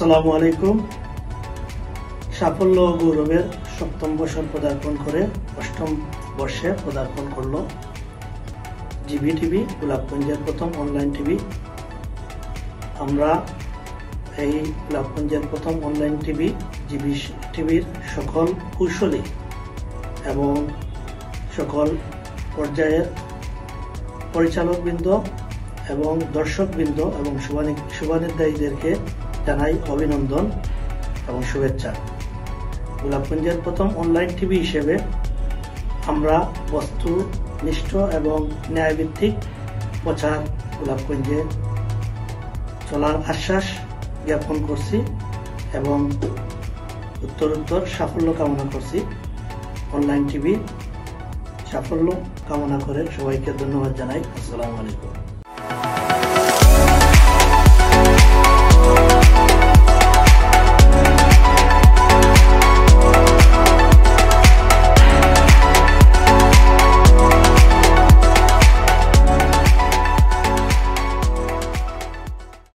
আসসালামু আলাইকুম। সাফল্য ও গৌরবের সপ্তম বছর পদার্পণ করে অষ্টম বর্ষে পদার্পণ করলো জিবি টিভি, গোলাপগঞ্জের প্রথম অনলাইন টিভি। আমরা এই গোলাপগঞ্জের প্রথম অনলাইন টিভি জিবি টিভির সকল কৌশলী এবং সকল পর্যায়ের পরিচালকবৃন্দ এবং দর্শকবৃন্দ এবং শুভানুধ্যায়ীদেরকে জানাই অভিনন্দন এবং শুভেচ্ছা। গোলাপগঞ্জের প্রথম অনলাইন টিভি হিসেবে আমরা বস্তুনিষ্ঠ এবং ন্যায়ভিত্তিক প্রচার গোলাপগঞ্জে চলার আশ্বাস জ্ঞাপন করছি এবং উত্তরোত্তর সাফল্য কামনা করছি। অনলাইন টিভি সাফল্য কামনা করে সবাইকে ধন্যবাদ জানাই। আসসালামু আলাইকুম।